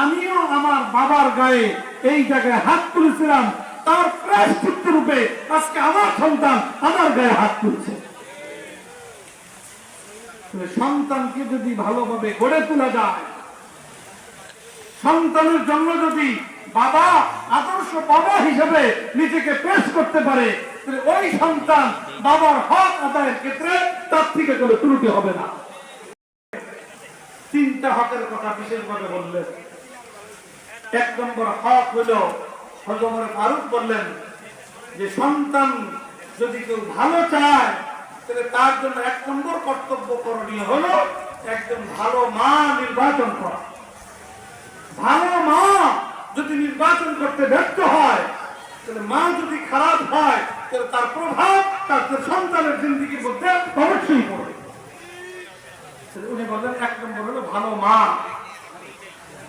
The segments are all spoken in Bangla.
আমিও আমার বাবার গায়ে এই জায়গায় হাত তুলেছিলাম, তার প্রায়শ্চিত্ত রূপে আজকে আমার সন্তান আমার গায়ে হাত তুলছে। সন্তানকে যদি ভালোভাবে গড়ে তোলা যায়, সন্তানের জন্য যদি বাবা আদর্শ বাবা হিসেবে নিজেকে পেশ করতে পারে, ওই সন্তান বাবার হক আদায়ের ক্ষেত্রে তার থেকে কোনো ত্রুটি হবে না। তিনটা হকের কথা বিশেষভাবে বললেন। এক নম্বর হক হলো, হযরত ওমর ফারুক বললেন যে সন্তান যদি কেউ ভালো চায় তাহলে তার জন্য এক নম্বর কর্তব্য করণীয় হলো একজন ভালো মা নির্বাচন করা। ভালো মা যদি নির্বাচন করতে ব্যর্থ হয়, তাহলে মা যদি খারাপ হয়, তাহলে তার প্রভাব তার সন্তানের জিন্দেগির মধ্যে অবশ্যই পড়বে। উনি বললেন এক নম্বর হলো ভালো মা।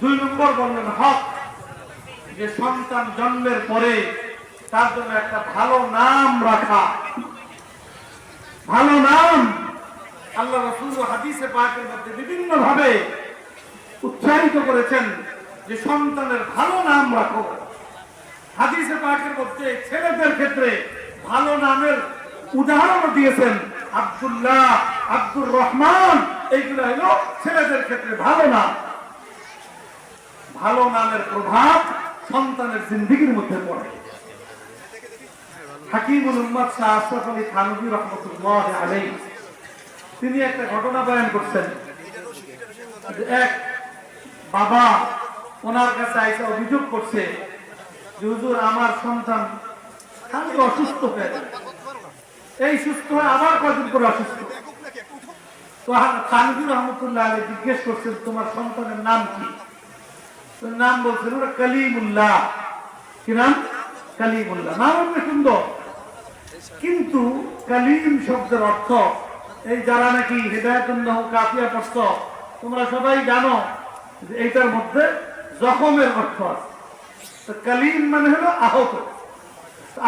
দুই নম্বর বললেন হক, যে সন্তান জন্মের পরে তার জন্য একটা ভালো নাম রাখা। ভালো নাম আল্লাহ রাসূল হাদিসে পাকের মধ্যে বিভিন্ন ভাবে উৎসাহিত করেছেন যে সন্তানের ভালো নাম রাখো। হাদিসে পাকের মধ্যে ছেলেদের ক্ষেত্রে ভালো নামের উদাহরণ দিয়েছেন। আব্দুল্লাহ, আব্দুর রহমান, এইগুলো হলো ছেলেদের ক্ষেত্রে ভালো নাম। ভালো নামের প্রভাব সন্তানের জিন্দেগির মধ্যে পড়ে। হাকিমুল উম্মাত শাহ আশরাফ আলী থানভী রাহমাতুল্লাহ আলাইহি তিনি একটা ঘটনা বয়ান করছেন। এক বাবা ওনার কাছে এসে অভিযোগ করছে যে হুজুর আমার সন্তান খালি অসুস্থ হয়ে যায়, এই সুস্থ হয়ে আবার কদিন করে অসুস্থ। তো থানভী রহমতুল্লাহ আলাইহি জিজ্ঞেস করছেন তোমার সন্তানের নাম কি? নাম বলছেন ওরা কালিমুল্লাহ। কি নাম? কালিমুল্লাহ। নাম অনেক সুন্দর, কিন্তু কালিম শব্দের অর্থ, এই যারা নাকি হিদায়াতুন্নাহ কাফিয়া পড়ছ তোমরা সবাই জানো যে এইটার মধ্যে জখমের অর্থ আছে। কালিম মানে হলো আহত।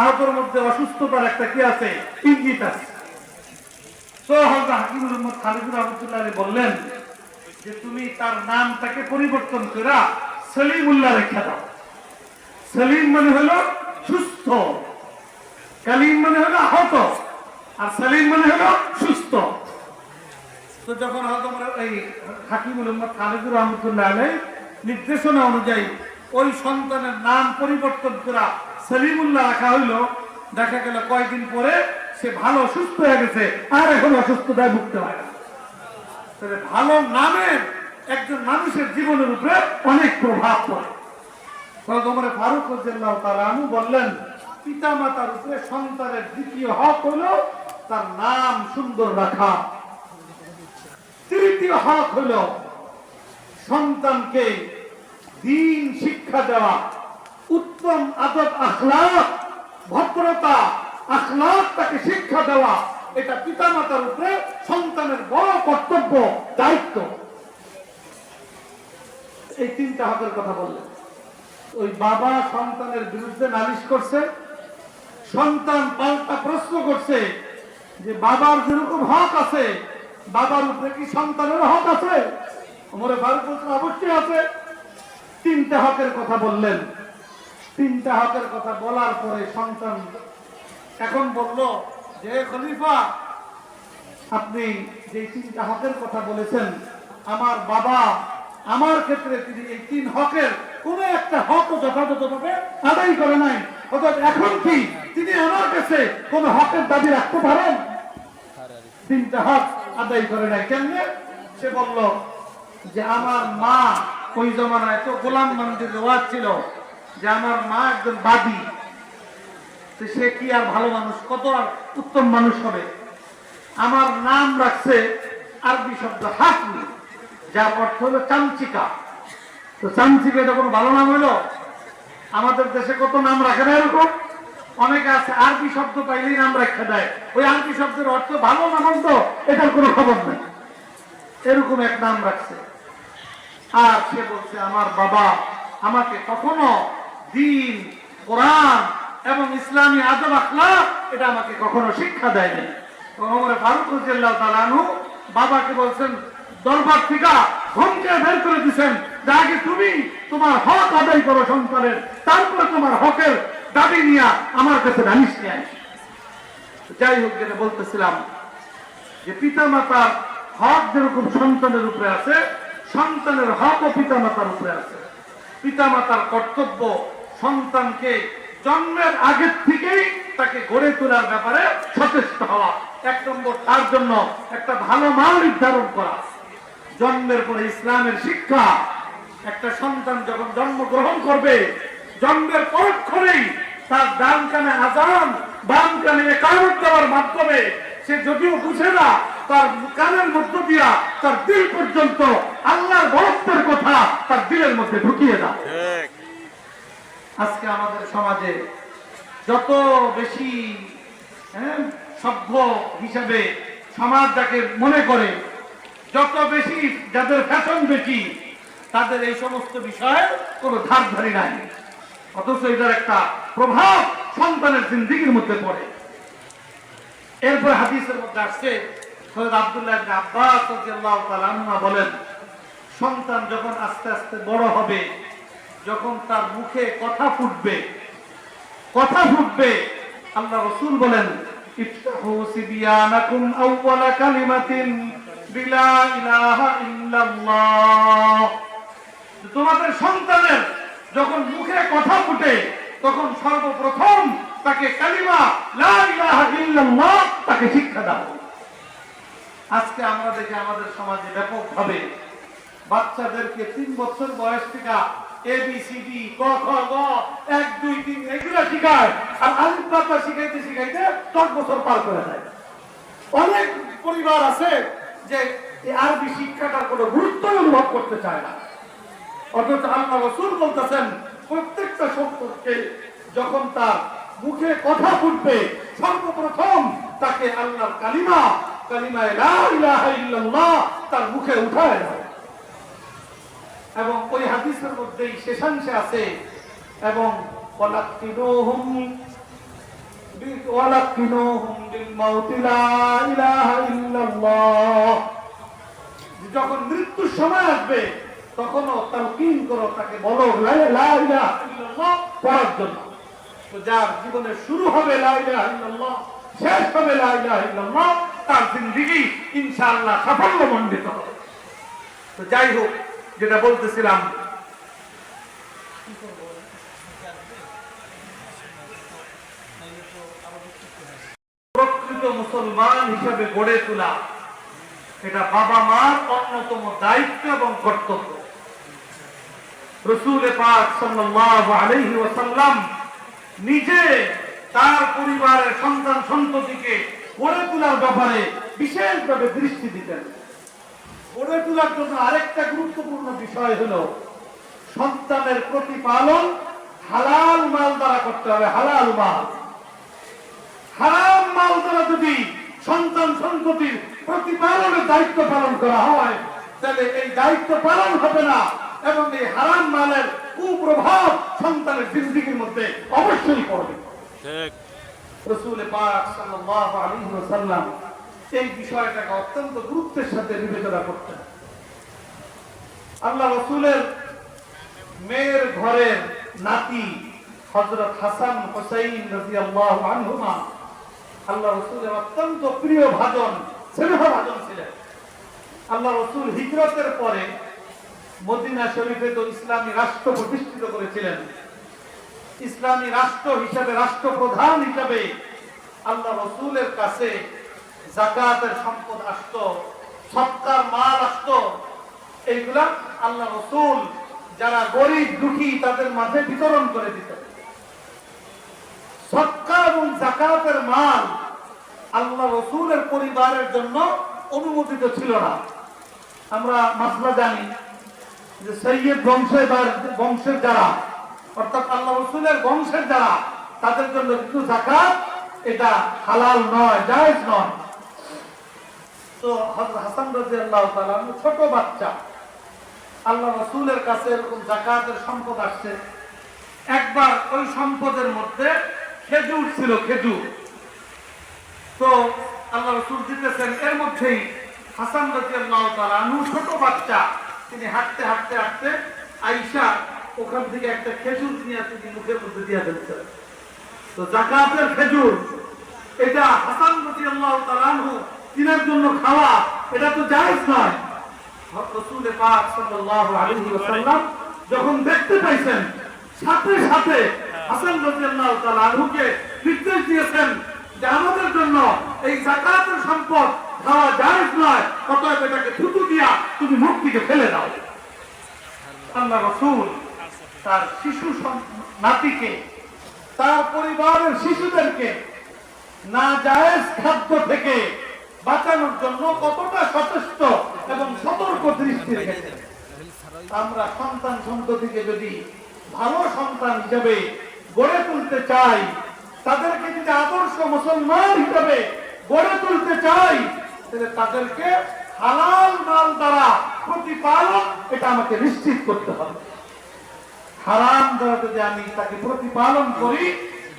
আহতের মধ্যে অসুস্থতার একটা কি আছে? ইঙ্গিত আছে। তো হযরত হাকিমুল উম্মাত খালিদ রাহমাতুল্লাহ আলাইহি বললেন যে তুমি তার নামটাকে পরিবর্তন করে সলিমুল্লাহ রেখে দাও। সলিম মানে হলো সুস্থ, কালিম মানে হলো আহত, আর সলিম মানে হলো সুস্থ। তো যখন এই হাকিমুল উম্মাত খালিদ রাহমাতুল্লাহ আলাইহি নির্দেশনা অনুযায়ী ওই সন্তানের নাম পরিবর্তন করে সলিমুল্লাহ রাখা হইলো, দেখা গেল কয়েকদিন পরে সে ভালো সুস্থ হয়ে গেছে, আর এখন অসুস্থতায় ভুগতে হয় না। ভালো নামের একজন মানুষের জীবনের উপরে অনেক প্রভাব পড়ে। হযরত ওমর ফারুক রাদিয়াল্লাহু তাআলা আনহু বললেন পিতা মাতার উপরে সন্তানের দ্বিতীয় হক হলো তার নাম সুন্দর রাখা। তৃতীয় হক হলো সন্তানকে দ্বীন শিক্ষা দেওয়া, উত্তম আদব আখলাক, ভদ্রতা আখলাক তাকে শিক্ষা দেওয়া। এটা পিতা মাতার উপরে সন্তানের বড় কর্তব্য, দায়িত্ব। এই তিনটা হকের কথা বললেন। ওই বাবা সন্তানের বিরুদ্ধে নালিশ করছে, সন্তান পাল্টা প্রশ্ন করছে যে বাবার যেরকম হক আছে বাবার উপরে কি সন্তানের হক আছে? ওমর ফারুক বলছেন অবশ্যই আছে। তিনটা হকের কথা বললেন। তিনটা হকের কথা বলার পরে সন্তান এখন বলল যে খলিফা আপনি যে তিনটা হকের কথা বলেছেন, আমার বাবা আমার ক্ষেত্রে তিনি এই তিন হকের কোন একটা হক যথাযথভাবে আদায় করে নাই, অর্থাৎ এখন কি তিনি আমার কাছে কোন হকের দাবি রাখতে পারেন? তিনটা হক আদায় করে নাই। কেমনে? সে বলল যে আমার মা, ওই জমানায় তো গোলাম বান্দির রেওয়াজ ছিল যে আমার মা একজন বাদী, তো সে কি আর ভালো মানুষ, কত আর উত্তম মানুষ হবে। আমার নাম রাখছে আরবি শব্দ হাসমি, যার অর্থ হলো চামচিকা। তো চামচিকা এটা কোনো ভালো নাম হলো? আমাদের দেশে কত নাম রাখে না এরকম, অনেকে আছে আরবি শব্দ পাইলেই নাম রাখা দেয়। ওই আরবি শব্দের অর্থ ভালো না মন্দ এটার কোনো খবর নেই, এরকম এক নাম রাখছে। আর সে বলছে আমার বাবা আমাকে কখনো দ্বীন, কোরআন এবং ইসলামী আদব আখলাক এটা আমাকে কখনো শিক্ষা দেয়নি। ওমর ফারুক রাদিয়াল্লাহু তাআলা আনহু বাবাকে বলছেন দরবার থেকে ঘুমকে বের করে দিচ্ছেন যে আগে তুমি তুমি তোমার হক আদায় করো সন্তানের, তারপরে তোমার হকের দাবি নিয়ে আমার কাছে নালিশ নিয়ে আসো। যাই হোক, যেটা বলতেছিলাম যে পিতা মাতার হক যেরকম সন্তানের উপরে আছে, সন্তানের হকও পিতা মাতার উপরে আছে। পিতা মাতার কর্তব্য সন্তানকে জন্মের আগের থেকেই তাকে গড়ে তোলার ব্যাপারে সচেষ্ট হওয়া। 1 নম্বর, তার জন্য একটা ভালো মা নির্ধারণ করা। জন্মের পরে ইসলামের শিক্ষা। একটা সন্তান যখন জন্মগ্রহণ করবে, জন্মের পরক্ষণেই তার ডান কানে আযান, বাম কানে ইকামত দেওয়ার মাধ্যমে সে যদিও বুঝে না, তার কানের মধ্য দিয়া তার দিল পর্যন্ত আল্লাহর বরত্বের কথা তার দিলের মধ্যে ঢুকিয়ে দাও। আজকে আমাদের সমাজে যত বেশি সভ্য হিসাবে সমাজ যাকে মনে করে, যত বেশি যাদের ফ্যাশন বেশি, তাদের এই সমস্ত বিষয়ে কোনো ধার ধারি নাই। অথচ এটার একটা প্রভাব সন্তানের জিন্দেগির মধ্যে পড়ে। এরপর হাদিসের মধ্যে আসছে, সৈয়দ আব্দুল্লাহ ইবনে আব্বাস রাদিয়াল্লাহু তাআলা আনহু বলেন, সন্তান যখন আস্তে আস্তে বড় হবে, যখন তার মুখে কথা ফুটবে, আল্লাহ রাসূল বলেন, ইফতাহু সিবিয়ানাকুম আউওয়ালা কালিমাতিন বিলা ইলাহা ইল্লাল্লাহ। তোমাদের সন্তানের যখন মুখে কথা ফুটে, তখন সর্বপ্রথম তাকে কালিমা লা ইলাহা ইল্লাল্লাহ তাকে শিক্ষা দাও। আজকে আমরা দেখি আমাদের সমাজে ব্যাপকভাবে বাচ্চাদেরকে 3 বছর বয়স থেকে ABCD ক খ গ 1 2 3 এগুলো শিখায়, আর আলিফ বা তা শিখাইতে 10 বছর পার করে দেয়। অনেক পরিবার আছে যে এই আরবি শিক্ষাটার কোনো গুরুত্ব অনুভব করতে চায় না। অথচ আল্লাহ রাসূল বলতেছেন, প্রত্যেকটা সন্তানকে যখন তার মুখে কথা ফুটবে, সর্বপ্রথম তাকে আল্লাহর কালিমা লা ইলাহা ইল্লাল্লাহ তার মুখে উঠায় দাও। এবং ওই হাদিসের মধ্যেই শেষাংশে আছে, এবং ওয়ালাকিনুহুম বিল মাউতি লা ইলাহা ইল্লাল্লাহ। যখন মৃত্যুর সময় আসবে, তখনও তালকিন করো, তাকে বলো লা ইলাহা ইল্লাল্লাহ পড়ার জন্য। তো যার জীবনে শুরু হবে লা ইলাহা ইল্লাল্লাহ, শেষ হবে লা ইলাহা ইল্লাল্লাহ, তার জিন্দেগি ইনশাআল্লাহ সাফল্যমণ্ডিত হবে। তো যাই হোক, যেটা বলতেছিলাম, প্রকৃত মুসলমান হিসেবে গড়ে তোলা এটা বাবা মার অন্যতম দায়িত্ব এবং কর্তব্য। রাসূল পাক সাল্লাল্লাহু আলাইহি ওয়াসাল্লাম নিজে তার পরিবারের সন্তান সন্ততিকে গড়ে তোলার ব্যাপারে বিশেষভাবে দৃষ্টি দিতেন। গড়ে তোলার জন্য আরেকটা গুরুত্বপূর্ণ বিষয় হলো সন্তানের প্রতিপালন হালাল মাল দ্বারা করতে হবে। হালাল মাল, হারাম মাল দ্বারা যদি সন্তান সন্ততির প্রতিপালনের দায়িত্ব পালন করা হয়, তাহলে এই দায়িত্ব পালন হবে না, এবং এই হারাম মালের কুপ্রভাব সন্তানের জিন্দেগির মধ্যে অবশ্যই পড়বে। রাসূল পাক সাল্লাল্লাহু আলাইহি ওয়াসাল্লাম এই বিষয়টাকে অত্যন্ত গুরুত্বের সাথে বিবেচনা করতেন। আল্লাহ রাসূলের মেয়ের ঘরের নাতি হযরত হাসান হুসাইন রাদিয়াল্লাহু আনহুমা আল্লাহ রাসূলের অত্যন্ত প্রিয় ভাজন, স্নেহভাজন ছিলেন। আল্লাহ রাসূল হিজরতের পরে মদিনা শরীফে তো ইসলামী রাষ্ট্র প্রতিষ্ঠিত করেছিলেন। ইসলামী রাষ্ট্র হিসেবে, রাষ্ট্রপ্রধান হিসেবে আল্লাহ রাসূলের কাছে যাকাতের সম্পদ আসতো, সদকার মাল আসতো। এইগুলা আল্লাহ রাসূল যারা গরিব দুঃখী তাদের মাঝে বিতরণ করে দিতেন। সদকা এবং যাকাতের মাল আল্লাহ রাসূলের পরিবারের জন্য অনুমোদিত ছিল না। আমরা মাসলা জানি যে সৈয়দ বংশের যারা, অর্থাৎ আল্লাহ রাসূলের বংশের যারা, তাদের জন্য কিন্তু যাকাত এটা হালাল নয়, জায়েজ নয়। তো হযরত হাসান রাদিয়াল্লাহু তাআলা ছোট বাচ্চা, আল্লাহ রাসূলের কাছে এরকম যাকাতের সম্পদ আসছে। একবার ওই সম্পদের মধ্যে খেজুর ছিল, খেজুর। তো আল্লাহ রাসূল দিতেছেন, এর মধ্যেই হাসান রাদিয়াল্লাহু তাআলা ছোট বাচ্চা, তিনি হাঁটতে হাঁটতে হাঁটতে আয়েশা ওখান থেকে একটা খেজুর নিয়ে তিনি মুখের মধ্যে দিয়ে ফেলছেন। তো যাকাতের খেজুর এটা হাসান রাদিয়াল্লাহু তাআলা আনহু তিনার জন্য খাওয়া, এটা তো জায়েজ নয়। রাসূল পাক সাল্লাল্লাহু আলাইহি ওয়াসাল্লাম যখন দেখতে পাইছেন, সাথে সাথে হাসান রাদিয়াল্লাহু তাআলা আনহুকে নির্দেশ দিয়েছেন যে আমাদের জন্য এই যাকাতের সম্পদ খাওয়া জায়েজ নয়, অতএব এটাকে থুতু দিয়া তুমি মুখ থেকে ফেলে দাও। আল্লাহ রাসূল তার শিশু নাতিকে, তার পরিবারের শিশুদেরকে নাজায়েজ খাদ্য থেকে বাঁচানোর জন্য কতটা সচেষ্ট এবং সতর্ক দৃষ্টি রেখেছেন। আমরা সন্তান সন্ততিকে যদি ভালো সন্তান হিসেবে গড়ে তুলতে চাই, তাদেরকে যদি আদর্শ মুসলমান হিসেবে গড়ে তুলতে চাই, তাহলে তাদেরকে হালাল মাল দ্বারা প্রতিপালন এটা আমাকে নিশ্চিত করতে হবে। হারাম দ্বারা যদি আমি তাকে প্রতিপালন করি,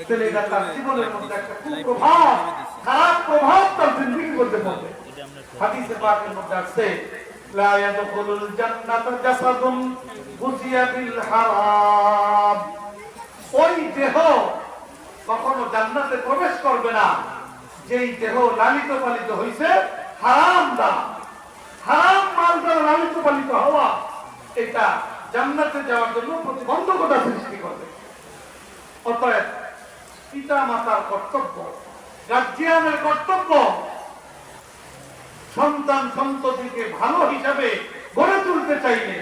তাহলে এটা তার জীবনের মধ্যে একটা কুপ্রভাব, খারাপ প্রভাব তার জিন্দেগির মধ্যে পড়বে। হাদিসে পাকের মধ্যে আছে লা ইয়াদখুলুল জান্নাতা জাসাদুন গুজিয়া বিল হারাম। ওই দেহ কখনো জান্নাতে প্রবেশ করবে না যেই দেহ লালিত পালিত হইছে হারাম দ্বারা। হারাম মাল দ্বারা লালিত পালিত হওয়া এটা জান্নাতে যাওয়ার জন্য প্রতিবন্ধকতা সৃষ্টি করবে। অতএব পিতা মাতার কর্তব্য, গার্জিয়ানের কর্তব্য সন্তান সন্ততিকে ভালো হিসাবে গড়ে তুলতে চাইলে,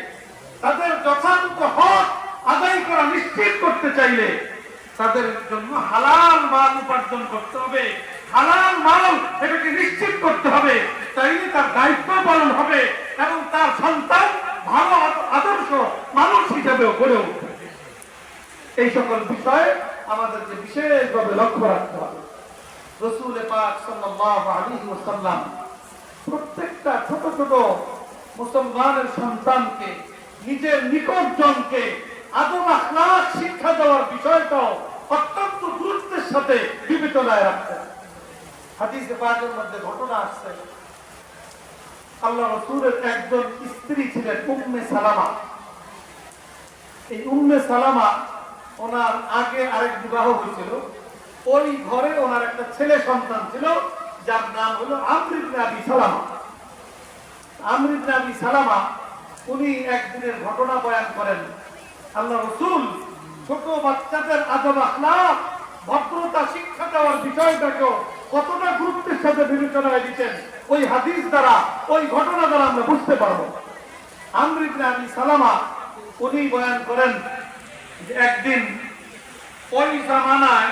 তাদের যথাযথ হক আদায় করা নিশ্চিত করতে চাইলে তাদের জন্য হালাল মাল উপার্জন করতে হবে, হালাল মাল এটাকে নিশ্চিত করতে হবে। তাইলে তার দায়িত্ব পালন হবে এবং তার সন্তান ভালো আদর্শ মানুষ হিসাবেও গড়ে উঠবে। এই সকল বিষয়ে আমাদেরকে বিশেষভাবে লক্ষ্য রাখতে হবে। রাসূল পাক সাল্লাল্লাহু আলাইহি ওয়াসাল্লাম প্রত্যেকটা ছোট ছোট মুসলমানের সন্তানকে, নিজের নিকটজনকে আদব আখলাক শিক্ষা দেওয়ার বিষয়টাও অত্যন্ত গুরুত্বের সাথে বিবেচনায় রাখতেন। হাদিসে পাকের মধ্যে ঘটনা আসছে, আল্লাহ রাসূলের একজন স্ত্রী ছিলেন উম্মে সালামা। এই উম্মে সালামা ওনার আগে আরেক বিবাহ হয়েছিল। ওই ঘরে ওনার একটা ছেলে সন্তান ছিল যার নাম হলো আমর ইবনে আবি সালামা। আমর ইবনে আবি সালামা উনি একদিনের ঘটনা বয়ান করেন। আল্লাহ রাসূল ছোট বাচ্চাদের আদব আখলাক, ভদ্রতা শিক্ষা দেওয়ার বিষয়টাকেও কতটা গুরুত্বের সাথে বিবেচনায় দিচ্ছেন, ওই হাদিস দ্বারা, ওই ঘটনা দ্বারা আমরা বুঝতে পারবো। আমর ইবনে আবি সালামা উনি বয়ান করেন যে একদিন ওই জামানায়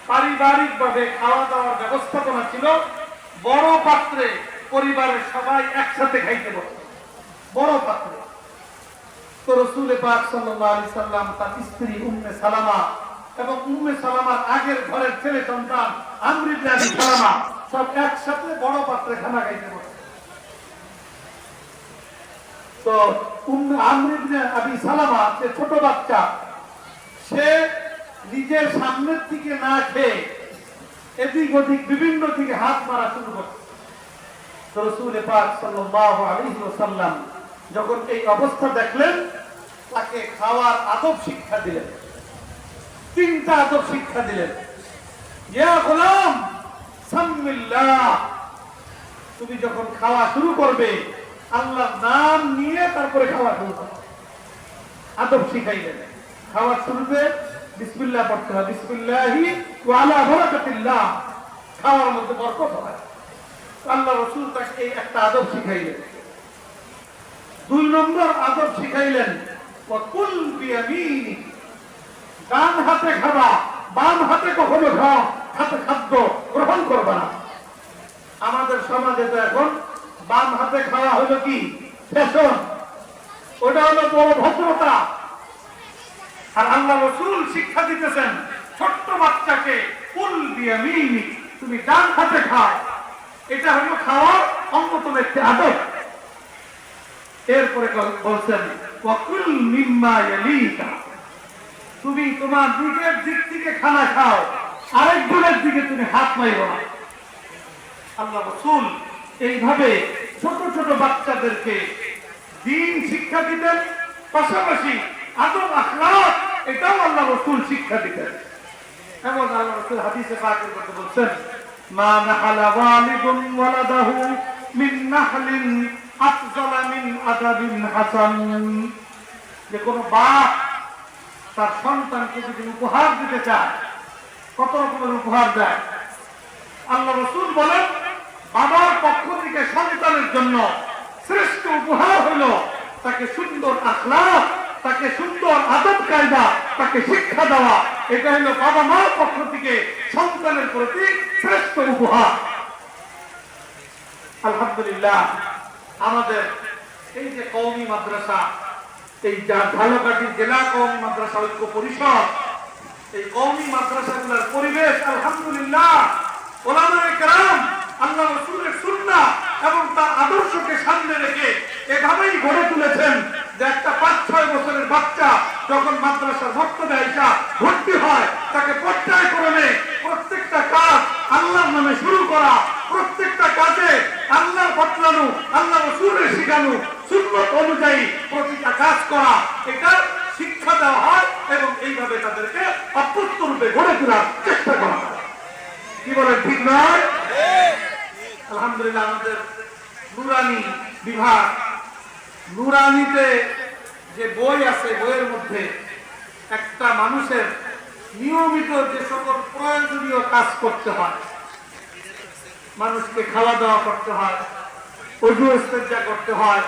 পারিবারিক ভাবে খাওয়া দাওয়ার ব্যবস্থাপনা ছিল, বড় পাত্রে পরিবারের সবাই একসাথে খাইতে বসত, বড় পাত্রে। তো রাসূল পাক সাল্লাল্লাহু আলাইহি সাল্লাম তার স্ত্রী উম্মে সালামা এবং উম্মে সালামার আগের ঘরের ছেলে সন্তান আমর ইবনে আবি সালামা সব একসাথে বড় পাত্রে খানা খাইতে বসত। তো আমর ইবনে আবি সালামা যে ছোট বাচ্চা, সে নিজের সামনের দিকে না খেয়ে এদিক ওদিক বিভিন্ন দিকে হাত মারা শুরু করছে। তো রাসূল পাক সাল্লাল্লাহু আলাইহি ওয়াসাল্লাম যখন এই অবস্থা দেখলেন, তাকে খাওয়ার আদব শিক্ষা দিলেন। 3টা আদব শিক্ষা দিলেন। ইয়া গোলাম সাম্মিল্লাহ, তুমি যখন খাওয়া শুরু করবে আল্লাহর নাম নিয়ে তারপরে খাওয়া শুরু করবে। আদব শিখাইলেন। খাওয়ার শুরুতে বিসমিল্লাহ পড়তে হবে, বিসমিল্লাহি ওয়া আলা বারাকাতিল্লাহ, খাওয়ার মধ্যে বরকত হয়। আল্লাহ রাসূল তাকে এই একটা আদব শিখাইলেন। 2 নম্বর আদব শিখাইলেন ওয়া কুল বিয়ামিনি, ডান হাতে খাবা, বাম হাতে কখনো খাদ্য গ্রহণ করবে না। আমাদের সমাজে তো এখন বাম হাতে খাওয়া হলো কি ফ্যাশন, ওটা হলো বড় ভদ্রতা। আর আল্লাহ রাসূল শিক্ষা দিতেছেন ছোট্ট বাচ্চাকে কুল বিয়ামিনি, তুমি ডান হাতে খাও, এটা হলো খাওয়ার অন্যতম একটি আদব। এরপরে বলছেন ওয়াকুল মিম্মা ইয়ালিকা, তুমি তোমার দিকের দিক থেকে খানা খাও, আরেকজনের দিকে তুমি হাত মাইরো না। আল্লাহ রাসূল এইভাবে ছোট ছোট বাচ্চাদেরকে দ্বীন শিক্ষা দিতেন পাশাপাশি আদব আখলাক এটাও আল্লাহ রাসূল শিক্ষা দিতেন। এবং আল্লাহ রাসূল হাদিসে পাকের মধ্যে বলছেন, মা নাহালা ওয়ালিদুন ওয়ালাদাহু মিন নাহলিন আফজালা মিন আদাবিন হাসান। যে কোনো বাপ তার সন্তানকে যদি উপহার দিতে চায়, কত রকমের উপহার দেয়। আল্লাহ রাসূল বলেন, বাবার পক্ষ থেকে সন্তানের জন্য শ্রেষ্ঠ উপহার হলো তাকে সুন্দর আখলাক, তাকে সুন্দর আদব কায়দা, তাকে শিক্ষা দেওয়া। এটা হলো বাবা মার পক্ষ থেকে সন্তানের প্রতি শ্রেষ্ঠ উপহার। আলহামদুলিল্লাহ, আমাদের এই যে কওমি মাদ্রাসা, এই ঝালকাঠি জেলা কওমি মাদ্রাসা ঐক্য পরিষদ, এই কওমি মাদ্রাসাগুলোর পরিবেশ আলহামদুলিল্লাহ ওলামায়ে কেরাম আল্লাহ রাসূলের সুন্নাহ এবং তার আদর্শকে সামনে রেখে এভাবেই গড়ে তুলেছেন যে একটা 5-6 বছরের বাচ্চা যখন মাদ্রাসার ভক্তদের আইসা ভর্তি হয়, তাকে পর্যায়ক্রমে প্রত্যেকটা কাজ আল্লাহর নামে শুরু করা, প্রত্যেকটা কাজে আল্লাহর বদলানো, আল্লাহ রাসূলের শিখানো সুন্নাত অনুযায়ী প্রতিটা কাজ করা, এটা শিক্ষা দেওয়া হয় এবং এইভাবে তাদেরকে অভ্যস্ত রূপে গড়ে তোলার চেষ্টা করা হয়। কি বলেন, ঠিক নয়? আলহামদুলিল্লাহ, আমাদের নুরানি বিভাগ, নুরানিতে যে বই আছে, বইয়ের মধ্যে একটা মানুষের নিয়মিত যে সকল প্রয়োজনীয় কাজ করতে হয়, মানুষকে খাওয়া দাওয়া করতে হয়, ওযু ইস্তেঞ্জা করতে হয়,